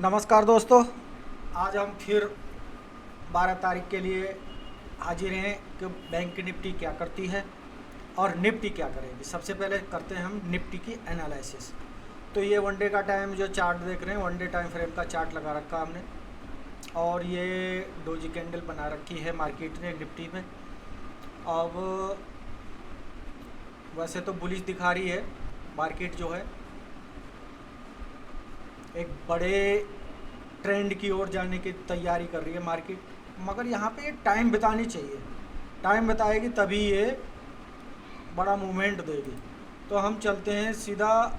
नमस्कार दोस्तों। आज हम फिर 12 तारीख के लिए हाजिर हैं कि बैंक निफ्टी क्या करती है और निफ्टी क्या करेगी। सबसे पहले करते हैं हम निफ्टी की एनालिसिस। तो ये वनडे का टाइम जो चार्ट देख रहे हैं, वनडे टाइम फ्रेम का चार्ट लगा रखा हमने और ये डोजी कैंडल बना रखी है मार्केट ने निफ्टी में। अब वैसे तो बुलिश दिखा रही है मार्केट, जो है एक बड़े ट्रेंड की ओर जाने की तैयारी कर रही है मार्केट, मगर यहाँ पे टाइम बितानी चाहिए। टाइम बताएगी तभी ये बड़ा मूवमेंट देगी। तो हम चलते हैं सीधा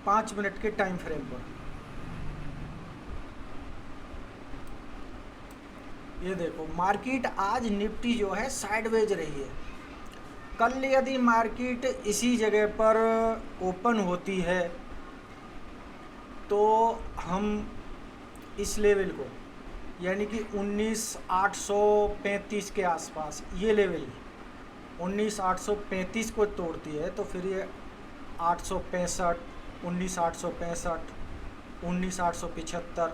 5 मिनट के टाइम फ्रेम पर। ये देखो मार्केट आज निफ्टी जो है साइडवेज रही है। कल यदि मार्केट इसी जगह पर ओपन होती है तो हम इस लेवल को, यानी कि 19,835 के आसपास, ये लेवल 19,835 को तोड़ती है तो फिर ये 865, 19,865, 19,875,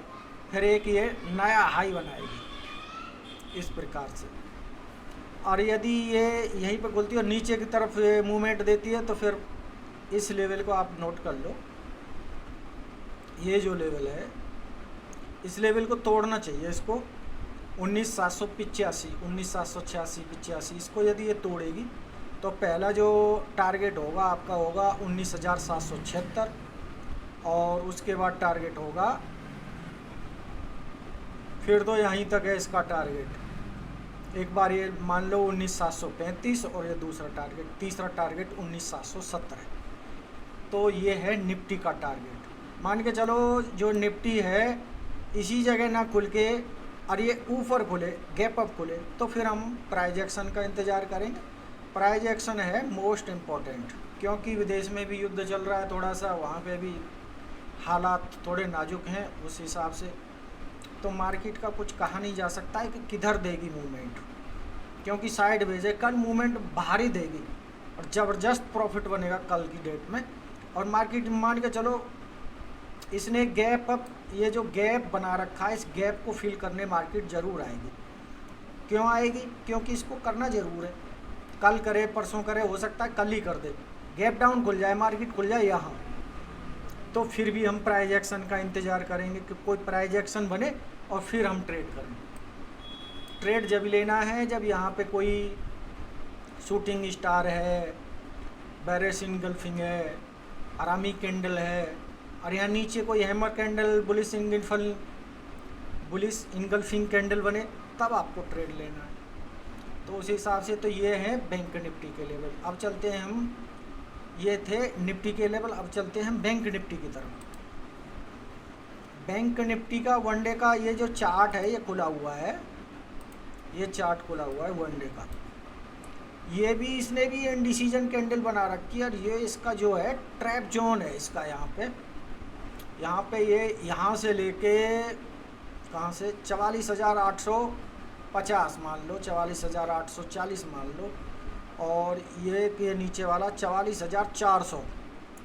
फिर एक ये नया हाई बनाएगी इस प्रकार से। और यदि ये यहीं पर खुलती है और नीचे की तरफ मूवमेंट देती है तो फिर इस लेवल को आप नोट कर लो। ये जो लेवल है इस लेवल को तोड़ना चाहिए इसको, 19,785, 19,786, 85, इसको यदि ये तोड़ेगी तो पहला जो टारगेट होगा आपका होगा 19,776 और उसके बाद टारगेट होगा, फिर तो यहीं तक है इसका टारगेट। एक बार ये मान लो 19,735 और ये दूसरा टारगेट, तीसरा टारगेट 19,770 है। तो ये है निफ्टी का टारगेट। मान के चलो जो निफ्टी है इसी जगह ना खुल के और ये ऊपर खुले, गैप अप खुले, तो फिर हम प्राइज एक्शन का इंतज़ार करेंगे। प्राइज एक्शन है मोस्ट इम्पॉर्टेंट, क्योंकि विदेश में भी युद्ध चल रहा है थोड़ा सा, वहाँ पे भी हालात थोड़े नाजुक हैं उस हिसाब से। तो मार्केट का कुछ कहा नहीं जा सकता है कि किधर देगी मूवमेंट, क्योंकि साइड वेज है। कल मूवमेंट बाहर ही देगी और ज़बरदस्त प्रॉफिट बनेगा कल की डेट में। और मार्केट मान के चलो इसने गैप अप, ये जो गैप बना रखा है, इस गैप को फिल करने मार्केट ज़रूर आएगी। क्यों आएगी? क्योंकि इसको करना ज़रूर है। कल करे परसों करे, हो सकता है कल ही कर दे, गैप डाउन खुल जाए, मार्केट खुल जाए यहाँ, तो फिर भी हम प्राइज एक्शन का इंतज़ार करेंगे कि कोई प्राइज एक्शन बने और फिर हम ट्रेड करें। ट्रेड जब लेना है जब यहाँ पे कोई शूटिंग स्टार है, बैरेस इनगल्फिंग है, आरामी कैंडल है और यहाँ नीचे कोई hammer candle, bullish engulfing candle बने, तब आपको ट्रेड लेना है। तो उस हिसाब से तो ये है बैंक निफ्टी के लेवल। अब चलते हैं हम, ये थे निफ्टी के लेवल, अब चलते हैं बैंक निफ्टी की तरफ। बैंक निफ्टी का वनडे का ये जो चार्ट है ये खुला हुआ है, ये चार्ट खुला हुआ है वनडे का। ये भी, इसने भी इंडिसीजन कैंडल बना रखी है और ये इसका जो है ट्रैप जोन है इसका। यहाँ पे ये यहाँ से लेके कहाँ से 44,850 मान लो, 44,840 मान लो, और ये नीचे वाला 44,400,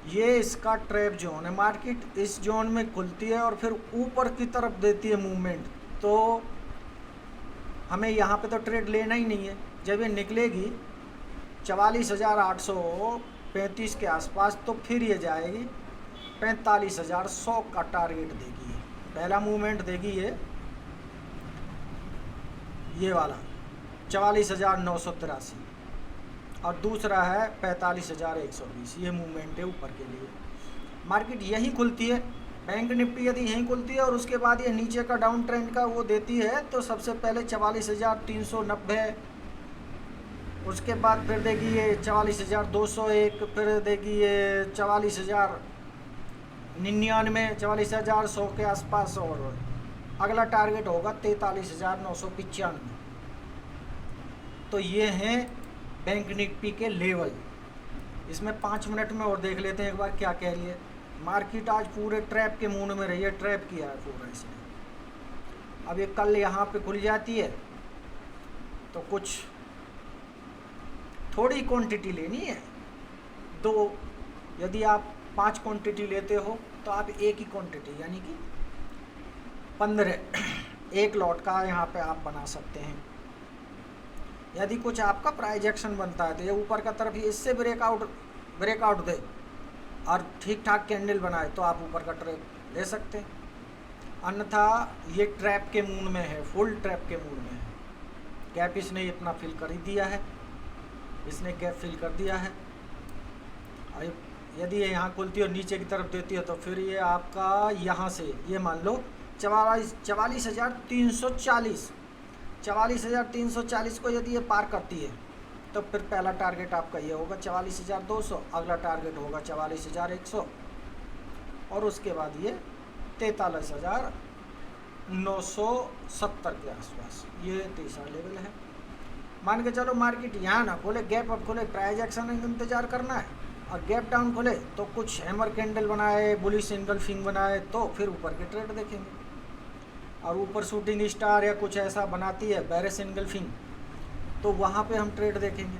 ये इसका ट्रैप जोन है। मार्केट इस जोन में खुलती है और फिर ऊपर की तरफ देती है मूवमेंट, तो हमें यहाँ पे तो ट्रेड लेना ही नहीं है। जब ये निकलेगी 44,835 के आसपास तो फिर ये जाएगी 45,100 का टारगेट देगी। पहला मूवमेंट देगी ये वाला 44,983 और दूसरा है 45,120। ये मूवमेंट है ऊपर के लिए। मार्केट यहीं खुलती है, बैंक निफ्टी यदि यहीं खुलती है और उसके बाद ये नीचे का डाउन ट्रेंड का वो देती है तो सबसे पहले 44,390, उसके बाद फिर देगी ये 44,201, फिर देगी ये 44,099, 44,100 के आसपास, और अगला टारगेट होगा 43,995। तो ये हैं बैंक निफ्टी के लेवल। इसमें 5 मिनट में और देख लेते हैं एक बार क्या कह रही है मार्केट। आज पूरे ट्रैप के मूड में रही है, ट्रैप किया है पूरा इसने। अब ये कल यहाँ पे खुल जाती है तो कुछ थोड़ी क्वांटिटी लेनी है, दो, यदि आप 5 क्वांटिटी लेते हो तो आप एक ही क्वांटिटी यानी कि 15 एक लॉट का यहाँ पे आप बना सकते हैं। यदि कुछ आपका प्राइज एक्शन बनता है तो ये ऊपर का तरफ ये इससे ब्रेकआउट दे और ठीक ठाक कैंडल बनाए तो आप ऊपर का ट्रैप ले सकते हैं, अन्यथा ये ट्रैप के मूड में है, फुल ट्रैप के मूड में है। गैप इसने इतना फिल कर ही दिया है, इसने गैप फिल कर दिया है। और यदि ये यहाँ खुलती है और नीचे की तरफ देती है तो फिर ये आपका यहाँ से ये मान लो 44,340 को यदि ये पार करती है तो फिर पहला टारगेट आपका ये होगा 44,200, अगला टारगेट होगा 44,100 और उसके बाद ये 43,970 के आसपास ये तीसरा लेवल है। मान के चलो मार्केट यहाँ ना खोले, गैप अप खोले, प्राइस एक्शन इंतजार करना है और गैप डाउन खोले तो कुछ हैमर कैंडल बनाए, बुलिश एंगल्फिंग बनाए तो फिर ऊपर के ट्रेड देखेंगे। और ऊपर शूटिंग स्टार या कुछ ऐसा बनाती है बेरिश एंगल्फिंग तो वहाँ पे हम ट्रेड देखेंगे।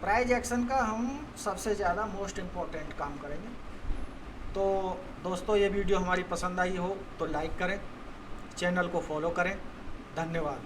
प्राइस एक्शन का हम सबसे ज़्यादा मोस्ट इम्पोर्टेंट काम करेंगे। तो दोस्तों ये वीडियो हमारी पसंद आई हो तो लाइक करें, चैनल को फॉलो करें। धन्यवाद।